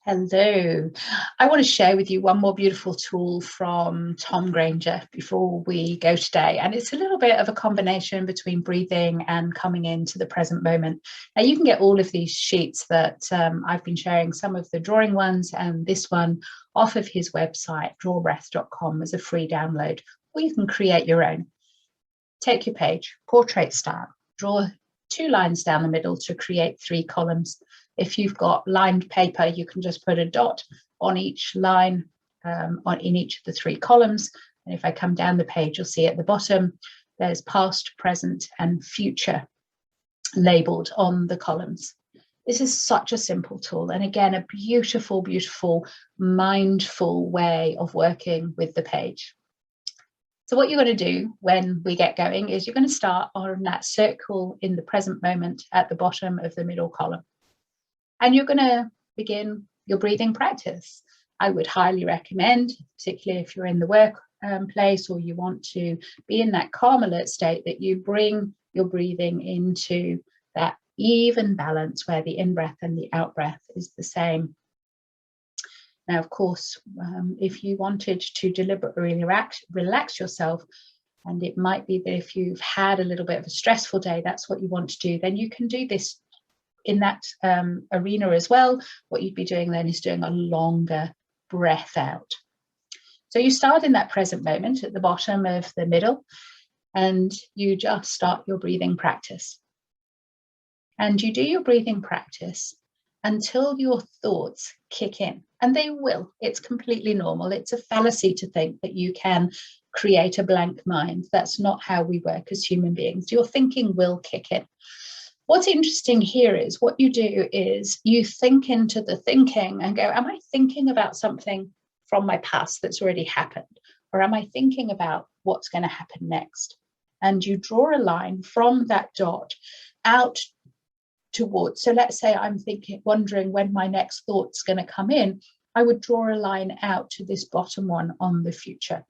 Hello. I want to share with you one more beautiful tool from Tom Granger before we go today. And it's a little bit of a combination between breathing and coming into the present moment. Now, you can get all of these sheets that I've been sharing, some of the drawing ones and this one, off of his website, drawbreath.com, as a free download, or you can create your own. Take your page, portrait style, draw 2 lines down the middle to create 3 columns. If you've got lined paper, you can just put a dot on each line in each of the 3 columns. And if I come down the page, you'll see at the bottom, there's past, present, and future labeled on the columns. This is such a simple tool. And again, a beautiful, beautiful, mindful way of working with the page. So what you're going to do when we get going is you're going to start on that circle in the present moment at the bottom of the middle column. And you're going to begin your breathing practice. I would highly recommend, particularly if you're in the workplace or you want to be in that calm alert state, that you bring your breathing into that even balance where the in-breath and the out-breath is the same. Now, of course, if you wanted to deliberately relax yourself, and it might be that if you've had a little bit of a stressful day, that's what you want to do, then you can do this in that arena as well. What you'd be doing then is doing a longer breath out. So you start in that present moment at the bottom of the middle, and you just start your breathing practice. And you do your breathing practice until your thoughts kick in, and they will. It's completely normal. It's a fallacy to think that you can create a blank mind. That's not how we work as human beings. Your thinking will kick in. What's interesting here is what you do is you think into the thinking and go, am I thinking about something from my past that's already happened? Or am I thinking about what's going to happen next? And you draw a line from that dot out towards. So let's say I'm wondering when my next thought's going to come in. I would draw a line out to this bottom one on the future.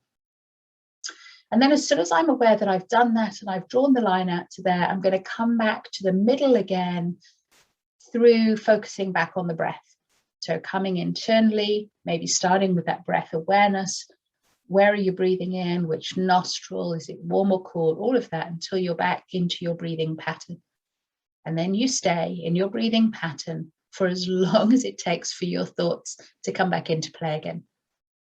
And then as soon as I'm aware that I've done that and I've drawn the line out to there, I'm going to come back to the middle again through focusing back on the breath. So coming internally, maybe starting with that breath awareness. Where are you breathing in? Which nostril? Is it warm or cold? All of that until you're back into your breathing pattern. And then you stay in your breathing pattern for as long as it takes for your thoughts to come back into play again.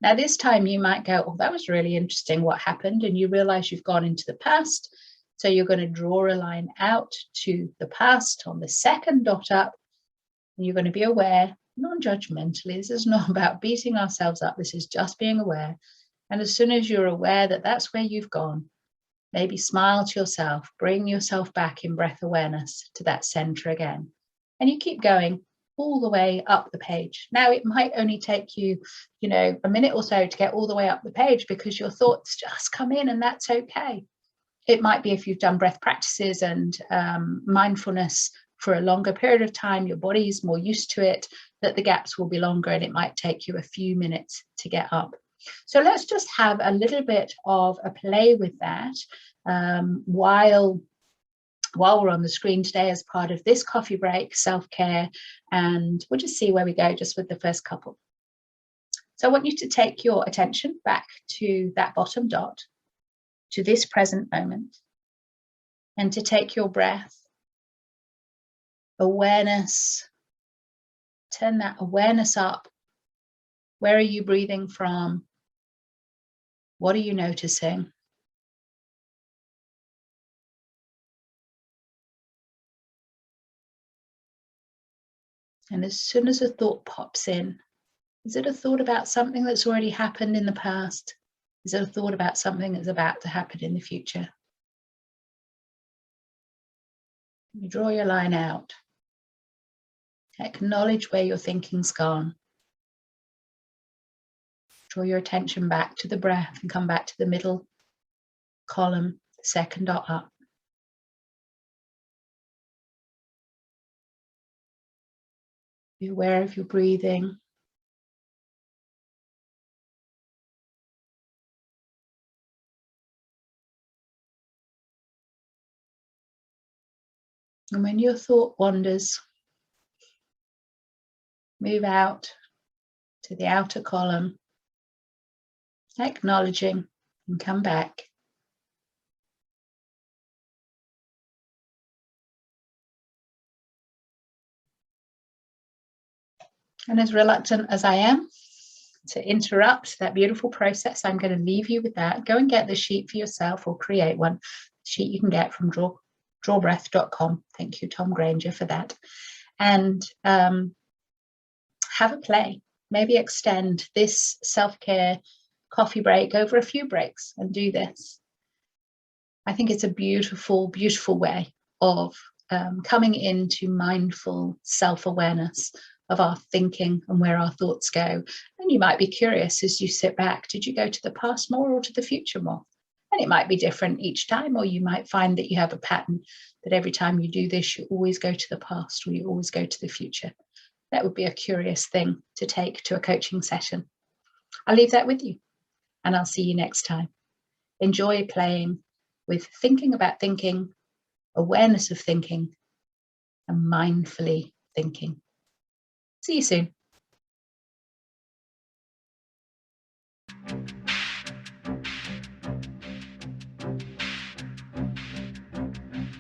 Now, this time you might go, oh, that was really interesting what happened. And you realize you've gone into the past. So you're going to draw a line out to the past on the second dot up. And you're going to be aware, non-judgmentally. This is not about beating ourselves up. This is just being aware. And as soon as you're aware that that's where you've gone, maybe smile to yourself, bring yourself back in breath awareness to that center again. And you keep going all the way up the page. Now, it might only take you, a minute or so to get all the way up the page because your thoughts just come in, and that's okay. It might be if you've done breath practices and mindfulness for a longer period of time, your body's more used to it, that the gaps will be longer and it might take you a few minutes to get up. So let's just have a little bit of a play with that while we're on the screen today as part of this coffee break, self-care, and we'll just see where we go just with the first couple. So I want you to take your attention back to that bottom dot, to this present moment, and to take your breath, awareness, turn that awareness up. Where are you breathing from? What are you noticing? And as soon as a thought pops in, is it a thought about something that's already happened in the past? Is it a thought about something that's about to happen in the future? You draw your line out. Acknowledge where your thinking's gone. Draw your attention back to the breath and come back to the middle column, the second dot up. Be aware of your breathing. And when your thought wanders, move out to the outer column, acknowledging, and come back. And as reluctant as I am to interrupt that beautiful process, I'm going to leave you with that. Go and get the sheet for yourself, or create one. Sheet you can get from drawbreath.com. Thank you, Tom Granger, for that. And have a play. Maybe extend this self-care coffee break over a few breaks and do this. I think it's a beautiful, beautiful way of coming into mindful self-awareness of our thinking and where our thoughts go. And you might be curious as you sit back, did you go to the past more or to the future more? And it might be different each time, or you might find that you have a pattern that every time you do this, you always go to the past or you always go to the future. That would be a curious thing to take to a coaching session. I'll leave that with you, and I'll see you next time. Enjoy playing with thinking about thinking, awareness of thinking, and mindfully thinking. See you soon.